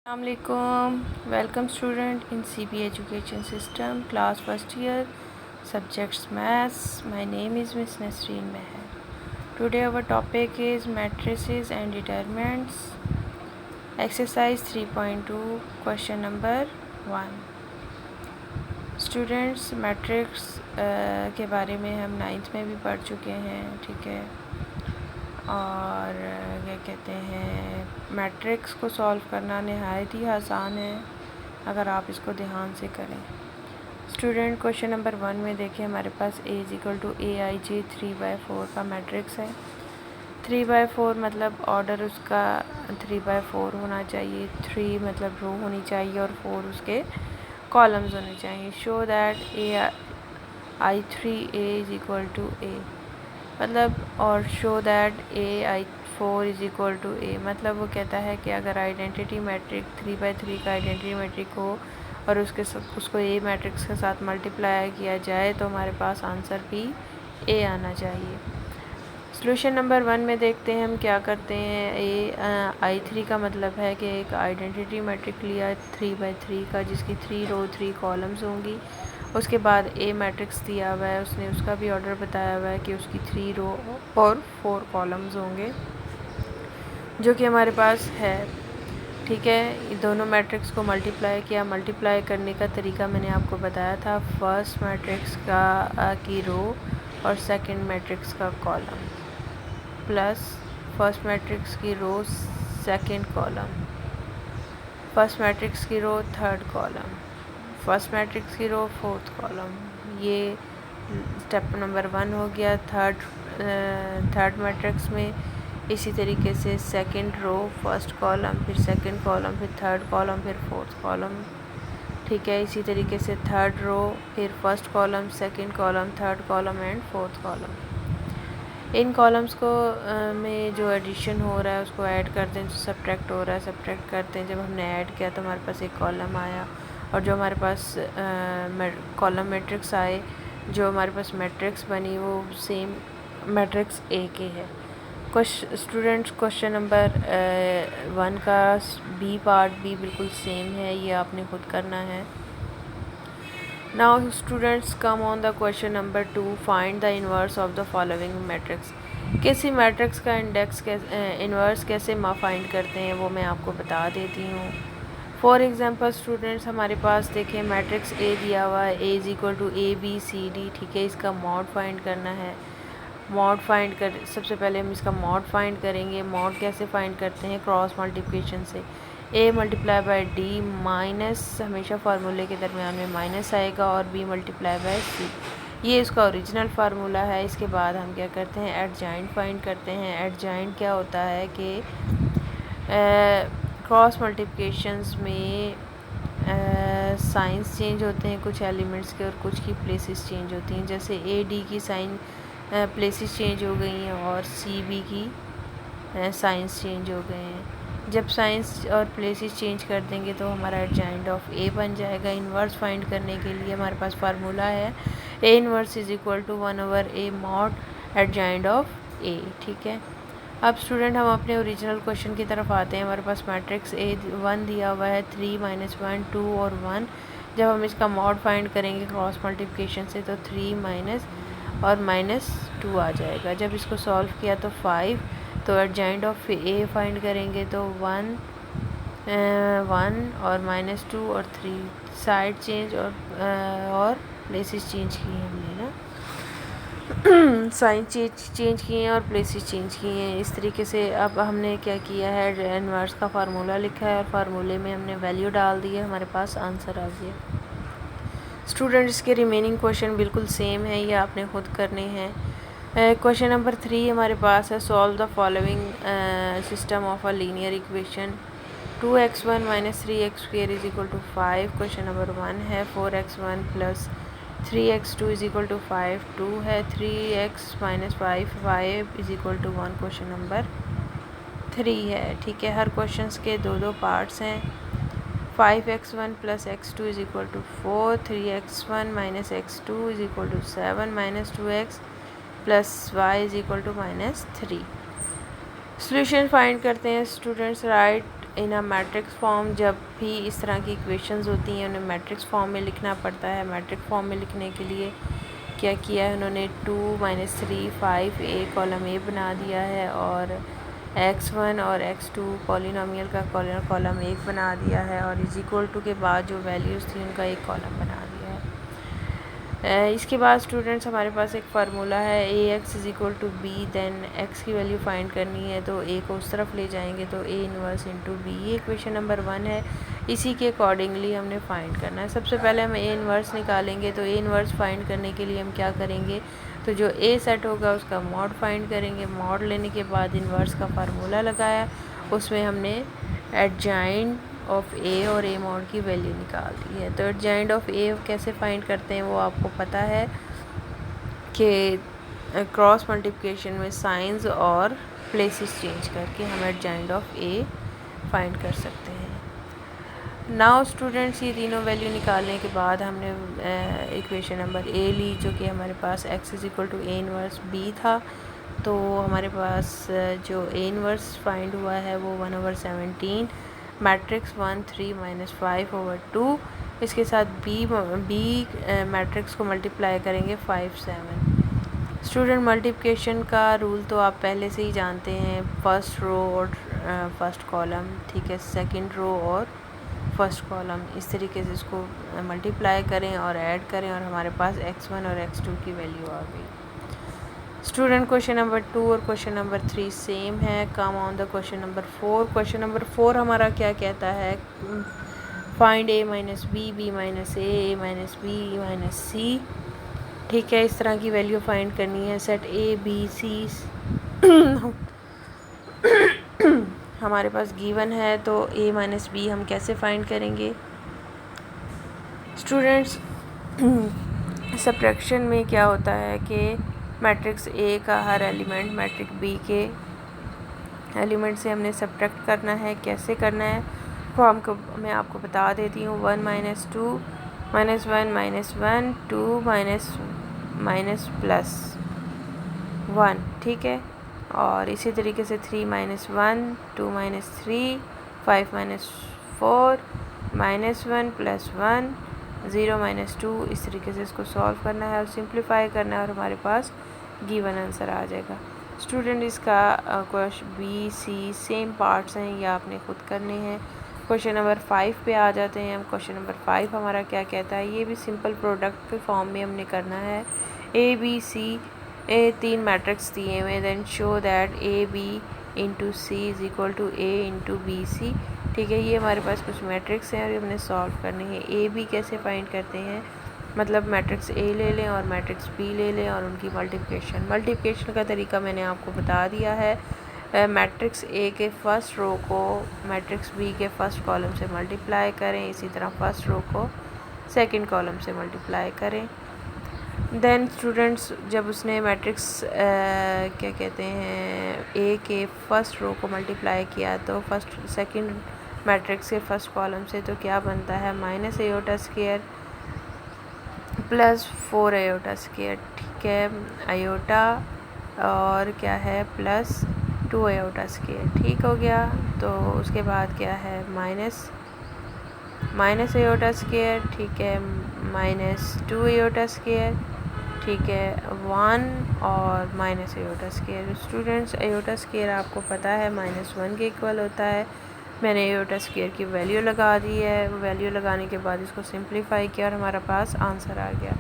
Assalamualaikum. Welcome student in CB education system, class first year, subjects maths. My name is Miss Nasreen Meher. Today our topic is matrices and determinants. Exercise 3.2, question number 1. Students matrix के बारे में हम 9th में भी पढ़ चुके हैं, ठीक है। और क्या कहते हैं, मैट्रिक्स को सॉल्व करना नहायत ही आसान है अगर आप इसको ध्यान से करें। स्टूडेंट क्वेश्चन नंबर 1 में देखें, हमारे पास A = AIJ 3/4 का मैट्रिक्स है। 3/4 मतलब ऑर्डर उसका 3/4 होना चाहिए, 3 मतलब रो होनी चाहिए और 4 उसके कॉलम्स होने चाहिए। शो दैट AI3A = A मतलब, और शो दैट AI4 = A मतलब वो कहता है कि अगर आइडेंटिटी मैट्रिक 3/3 का आइडेंटिटी मैट्रिक हो और उसको A मैट्रिक्स के साथ मल्टीप्लाई किया जाए तो हमारे पास आंसर भी A आना चाहिए। सॉल्यूशन नंबर 1 में देखते हैं हम क्या करते हैं। I3 का मतलब है कि एक आइडेंटिटी मैट्रिक लिया 3/3 का जिसकी 3 रो 3 कॉलम्स होंगी। उसके बाद A मैट्रिक्स दिया हुआ है, उसने उसका भी ऑर्डर बताया हुआ है कि उसकी 3 रो और 4 कॉलम्स होंगे, जो कि हमारे पास है, ठीक है। दोनों मैट्रिक्स को मल्टीप्लाई किया। मल्टीप्लाई करने का तरीका मैंने आपको बताया था, फर्स्ट मैट्रिक्स की रो और सेकंड मैट्रिक्स का कॉलम प्लस फर्स्ट मैट्रिक्स की row second column, first matrix की row third column, first matrix की रो फोर्थ कॉलम। ये स्टेप नंबर 1 हो गया। थर्ड मैट्रिक्स में इसी तरीके से सेकंड रो फर्स्ट कॉलम, फिर सेकंड कॉलम, फिर थर्ड कॉलम, फिर फोर्थ कॉलम, ठीक है। इसी तरीके से थर्ड रो, फिर first column, second column, third column and fourth column. In columns को में जो एडिशन हो रहा है उसको ऐड करते हैं, जो सब्ट्रैक्ट हो रहा है सब्ट्रैक्ट करते हैं। जब हमने ऐड किया तो हमारे पास एक कॉलम आया और जो हमारे पास कॉलम मैट्रिक्स आए, जो हमारे पास मैट्रिक्स बनी वो सेम मैट्रिक्स A के है। स्टूडेंट्स क्वेश्चन नंबर 1 का B पार्ट भी बिल्कुल सेम है, ये आपने खुद करना है। Now students come on the question number 2. Find the inverse of the following matrix. किसी मैट्रिक्स का इंडेक्स इन्वर्स कैसे फाइंड करते हैं वो मैं आपको बता देती हूँ। फॉर एग्जांपल स्टूडेंट्स, हमारे पास देखें मैट्रिक्स A दिया हुआ है, A = ABCD, ठीक है। इसका मॉड फाइंड करना है। मॉड फाइंड कर सबसे पहले हम इसका मॉड फाइंड करेंगे। मॉड कैसे फाइंड करते हैं? क्रॉस मल्टीप्लिकेशन से। A × D माइनस, हमेशा फार्मूले के दरमियान में माइनस आएगा, और B × C, ये इसका ओरिजिनल फार्मूला है। इसके बाद हम क्या करते हैं? एडजॉइंट फाइंड करते हैं। एडजॉइंट क्या होता है कि क्रॉस मल्टीप्लिकेशंस में साइंस चेंज होते हैं कुछ एलिमेंट्स के और कुछ की प्लेसेस चेंज होती हैं। जैसे AD की साइन प्लेसेस चेंज हो गई हैं और CB की साइंस चेंज हो गए हैं। जब साइंस और प्लेसेस चेंज कर देंगे तो हमारा एडजॉइंट ऑफ A बन जाएगा। इन्वर्स फाइंड करने के लिए हमारे पास फार्मूला है A inverse = 1/A mod adjoint of A, ठीक है। अब स्टूडेंट हम अपने ओरिजिनल क्वेश्चन की तरफ आते हैं। हमारे पास मैट्रिक्स A1 दिया हुआ है, 3 - 1 2 और 1। जब हम इसका मॉड फाइंड करेंगे क्रॉस मल्टीप्लिकेशन से तो 3 - और -2 आ जाएगा। जब इसको सॉल्व किया तो 5, तो एडजॉइंट ऑफ A फाइंड करेंगे तो 1 और -2 और 3, साइड चेंज और प्लेसेस चेंज किए हमने ना, साइन चेंज किए हैं और प्लेसेस चेंज किए हैं। इस तरीके से अब हमने क्या किया है, इन्वर्स का फार्मूला लिखा है और फार्मूले में हमने वैल्यू डाल दी है, हमारे पास आंसर आ गया। स्टूडेंट्स के रिमेनिंग क्वेश्चन बिल्कुल सेम है, ये आपने खुद करने हैं। क्वेश्चन नंबर 3 हमारे पास है, solve the following system of a linear equation. 2x1 - 3x² = 5। Question number 1 है। 4x1 + 3x2 = 5, 2 है। 3x - 5 5 = 1 क्वेश्चन नंबर 3 है, ठीक है। हर क्वेश्चन के दो पार्ट्स हैं। 5x1 + x2 = 4, 3x1 - x2 = 7, -2x + y = -3। Solution find करते हैं students. Right in a matrix form, जब भी इस तरह की इक्वेशंस होती हैं उन्हें मैट्रिक्स फॉर्म में लिखना पड़ता है। मैट्रिक्स फॉर्म में लिखने के लिए क्या किया है उन्होंने 2 - 3 5 ए कॉलम ए बना दिया है और x1 और x2 पॉलिनोमियल का कॉलम एक बना दिया है और इज इक्वल टू के बाद जो वैल्यूज़ थी उनका एक कॉलम बना दिया है। इसके बाद स्टूडेंट्स हमारे पास एक फार्मूला है ax is equal to b, then x की वैल्यू फाइंड करनी है तो a को उस तरफ ले जाएंगे तो a इनवर्स इंटू बी, ये इक्वेशन नंबर 1 है। इसी के अकॉर्डिंगली हमने फाइंड करना है। सबसे पहले हम a इनवर्स निकालेंगे तो a इनवर्स फाइंड करने के लिए हम क्या करेंगे, तो जो a सेट होगा उसका मॉड फाइंड करेंगे। मॉड लेने के बाद इनवर्स का फार्मूला लगाया, उसमें हमने एडजॉइंट ऑफ ए और ए मॉड की वैल्यू निकाल दी है। तो एडजॉइंट ऑफ ए कैसे फाइंड करते हैं वो आपको पता है कि क्रॉस मल्टीप्लिकेशन में साइंस और प्लेसेस चेंज करके हम एडजॉइंट ऑफ ए फाइंड कर सकते हैं। नाउ स्टूडेंट्स ये तीनों वैल्यू निकालने के बाद हमने इक्वेशन नंबर ए ली, जो कि हमारे पास x is equal to a inverse b था। तो हमारे पास जो ए इनवर्स फाइंड हुआ है वो 1/17 मैट्रिक्स 1 3 - 5/2, इसके साथ बी मैट्रिक्स को मल्टीप्लाई करेंगे 5 7। स्टूडेंट मल्टीप्लिकेशन का रूल तो आप पहले से ही जानते हैं, फर्स्ट रो और फर्स्ट कॉलम, ठीक है, सेकंड रो और फर्स्ट कॉलम, इस तरीके से इसको मल्टीप्लाई करें और ऐड करें और हमारे पास x1 और x2 की वैल्यू आ गई। स्टूडेंट क्वेश्चन नंबर 2 और क्वेश्चन नंबर 3 सेम है। Come on the question number 4। Question number 4 हमारा क्या कहता है, find a - b, b - a, a - b - c, ठीक है, इस तरह की वैल्यू फाइंड करनी है। सेट a b c हमारे पास गिवन है तो a - b हम कैसे फाइंड करेंगे। स्टूडेंट्स सब्ट्रैक्शन में क्या होता है कि मैट्रिक्स ए का हर एलिमेंट मैट्रिक्स बी के एलिमेंट से हमने सब्ट्रैक्ट करना है। कैसे करना है वो मैं आपको बता देती हूँ। 1 - 2 - 1 -1 2 प्लस 1, ठीक है, और इसी तरीके से 3 - 1 2 - 3 5 - 4 -1 प्लस 1 0 - 2, इस तरीके से इसको सॉल्व करना है और सिंप्लीफाई करना है और हमारे पास गिवन आंसर आ जाएगा। स्टूडेंट इसका question b c same parts हैं, ये आपने खुद करने हैं। क्वेश्चन नंबर 5 पे आ जाते हैं हम। क्वेश्चन नंबर 5 हमारा क्या कहता है, ये भी सिंपल प्रोडक्ट के फॉर्म में हमने करना है। ए बी सी तीन मैट्रिक्स दिए हुए, then show that a b into c is equal to a into b c, ठीक है, ये हमारे पास कुछ मैट्रिक्स हैं और ये हमने सॉल्व करने हैं। ए बी कैसे फाइंड करते हैं, मतलब मैट्रिक्स ए ले लें और मैट्रिक्स बी ले लें और उनकी मल्टीप्लिकेशन का तरीका मैंने आपको बता दिया है। मैट्रिक्स ए के फर्स्ट रो को मैट्रिक्स बी के फर्स्ट कॉलम से मल्टीप्लाई करें, इसी तरह फर्स्ट रो को सेकंड कॉलम से मल्टीप्लाई करें। देन स्टूडेंट्स जब उसने मैट्रिक्स क्या कहते हैं ए के फर्स्ट रो को मल्टीप्लाई किया तो सेकंड मैट्रिक्स के फर्स्ट कॉलम से तो क्या बनता है, minus aorta square plus 4 iota square, ठीक है, आयोटा और क्या है प्लस 2 आयोटा स्क्वायर, ठीक हो गया। तो उसके बाद क्या है माइनस आयोटा स्क्वायर, ठीक है, -2 आयोटा स्क्वायर, ठीक है, 1 और minus iota square. Students iota square आपको पता है -1 के इक्वल होता है। मैंने आयोटा स्क्वायर की वैल्यू लगा दी है, वैल्यू लगाने के बाद इसको सिंप्लीफाई किया और हमारा पास आंसर आ गया।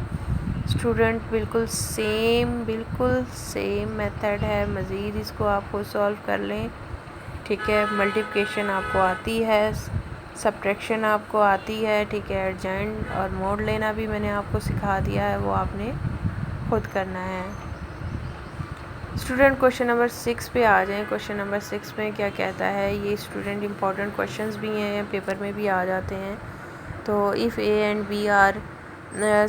स्टूडेंट बिल्कुल सेम मेथड है, मज़ीद इसको आपको सॉल्व कर लें, ठीक है। मल्टीप्लिकेशन आपको आती है, सब्ट्रैक्शन आपको आती है, ठीक है, एडजॉइंट और मोड लेना भी मैंने आपको सिखा दिया है, वो आपने खुद करना है। स्टूडेंट क्वेश्चन नंबर 6 पे आ जाएं। क्वेश्चन नंबर 6 में क्या कहता है, ये स्टूडेंट इम्पॉर्टेंट क्वेश्चंस भी हैं, पेपर में भी आ जाते हैं। तो if a and b are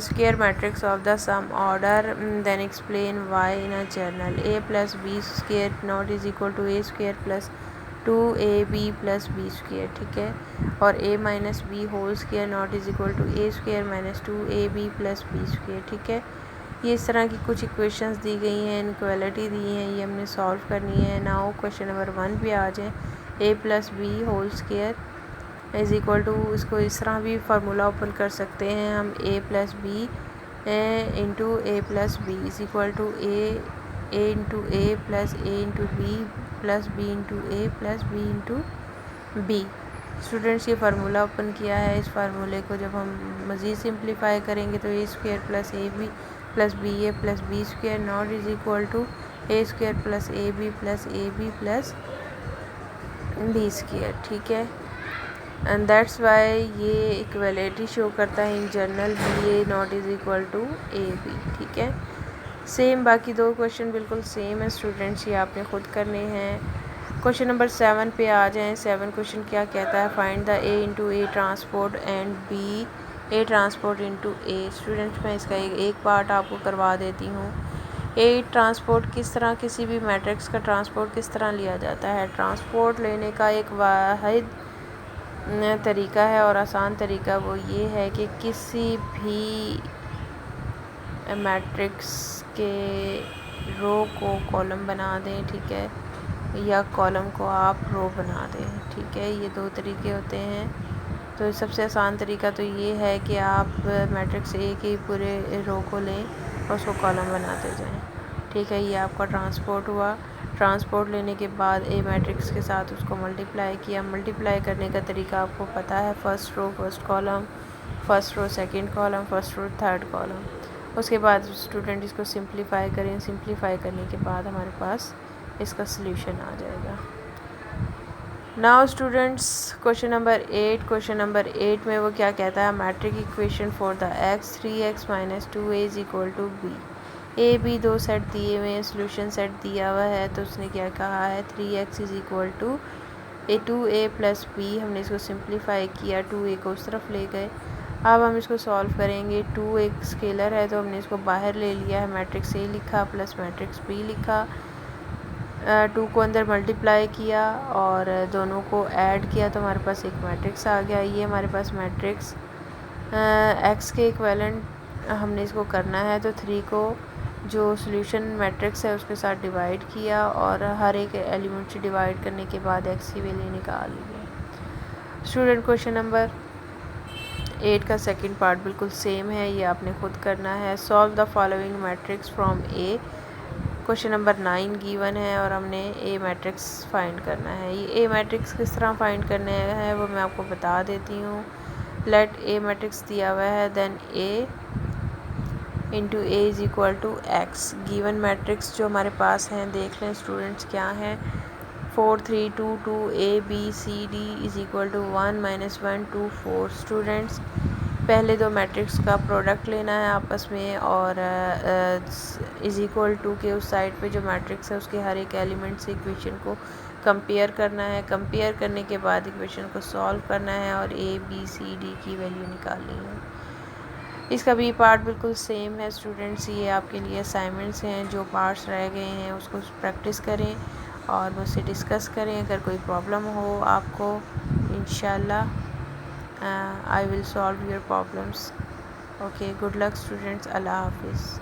square matrix of the same order then explain why in a general a plus b square not is equal to a square plus 2ab plus b square, ठीक है, और a minus b whole square not is equal to a square minus 2ab plus b square, ठीक है। ये इस तरह की कुछ इक्वेशंस दी गई हैं, इनक्वालिटी दी हैं, ये हमने सॉल्व करनी है। नाउ क्वेश्चन नंबर 1 पे आ जाएं। A plus b whole square is equal to, इसको इस तरह भी फार्मूला ओपन कर सकते हैं हम, a plus b into a plus b is equal to a into a plus a into b plus b into a plus b into b. Students ये formula open किया है। इस फार्मूले को जब हम मज़ीद सिंप्लीफाई करेंगे तो a square plus a b plus b a plus b square not is equal to a square plus a b plus b square. ठीक है, एंड दैट्स वाई ये इक्वलिटी शो करता है in general b a not is equal to a b. ठीक है, same बाकी दो question बिल्कुल सेम है स्टूडेंट्स, ये आपने खुद करने हैं। क्वेश्चन नंबर 7 पे आ जाएं। 7 क्वेश्चन क्या कहता है, find the a into a transport and b a transport into a. Students मैं इसका एक पार्ट आपको करवा देती हूँ। ए ट्रांसपोर्ट किस तरह, किसी भी मैट्रिक्स का ट्रांसपोर्ट किस तरह लिया जाता है। ट्रांसपोर्ट लेने का एक वाहिद तरीका है और आसान तरीका वो ये है कि किसी भी मैट्रिक्स के रो को कॉलम बना दें, ठीक है, या कॉलम को आप रो बना दें। ठीक है, ये दो तरीके होते हैं। तो सबसे आसान तरीका तो ये है कि आप मैट्रिक्स ए के पूरे रो को लें और उसको कॉलम बनाते जाएं। ठीक है, ये आपका ट्रांसपोर्ट हुआ। ट्रांसपोर्ट लेने के बाद ए मैट्रिक्स के साथ उसको मल्टीप्लाई किया। मल्टीप्लाई करने का तरीका आपको पता है, first row first column, first row second column, first row third column. उसके बाद स्टूडेंट इसको सिंप्लीफाई करें। सिंप्लीफाई करने के बाद हमारे पास इसका सल्यूशन आ जाएगा। Now students question number 8। Question number 8 में वो क्या कहता है, matrix equation for the x 3x minus 2a is equal to b. A b दो सेट दिए हुए हैं, सोल्यूशन सेट दिया हुआ है, तो उसने क्या कहा है 3x is equal to 2a plus b. हमने इसको सिंप्लीफाई किया, 2a को उस तरफ ले गए। अब हम इसको सॉल्व करेंगे। 2 एक स्केलर है तो हमने इसको बाहर ले लिया है, मैट्रिक्स ए लिखा प्लस मैट्रिक्स बी लिखा। 2 को अंदर मल्टीप्लाई किया और दोनों को ऐड किया तो हमारे पास एक मैट्रिक्स आ गया। ये हमारे पास मैट्रिक्स एक्स के इक्विवेलेंट हमने इसको करना है, तो 3 को जो सॉल्यूशन मैट्रिक्स है उसके साथ डिवाइड किया और हर एक एलिमेंट से डिवाइड करने के बाद एक्स की वैल्यू निकाल ली। स्टूडेंट क्वेश्चन नंबर 8 का सेकंड पार्ट बिल्कुल सेम है, ये आपने खुद करना है। Solve the following matrix from A. Question number 9 given है और हमने ए मैट्रिक्स फाइंड करना है। ये ए मैट्रिक्स किस तरह फाइंड करना है वो मैं आपको बता देती हूँ। लेट ए मैट्रिक्स दिया हुआ है, then a into a is equal to x. Given matrix जो हमारे पास हैं देख लें स्टूडेंट्स क्या हैं, 4 3 2 2 a b c d is equal to 1 minus 1 2 4। Students पहले दो मैट्रिक्स का प्रोडक्ट लेना है आपस में और इज़ इक्वल टू के उस साइड पे जो मैट्रिक्स है उसके हर एक एलिमेंट से इक्वेशन को कंपेयर करना है। कंपेयर करने के बाद इक्वेशन को सॉल्व करना है और ए बी सी डी की वैल्यू निकालनी है। इसका भी पार्ट बिल्कुल सेम है स्टूडेंट्स, ये आपके लिए असाइनमेंट्स हैं। जो पार्ट्स रह गए हैं उसको प्रैक्टिस करें और मुझसे डिस्कस करें। अगर कोई प्रॉब्लम हो आपको, इंशाल्लाह I will solve your problems. Okay, good luck students. Allah Hafiz.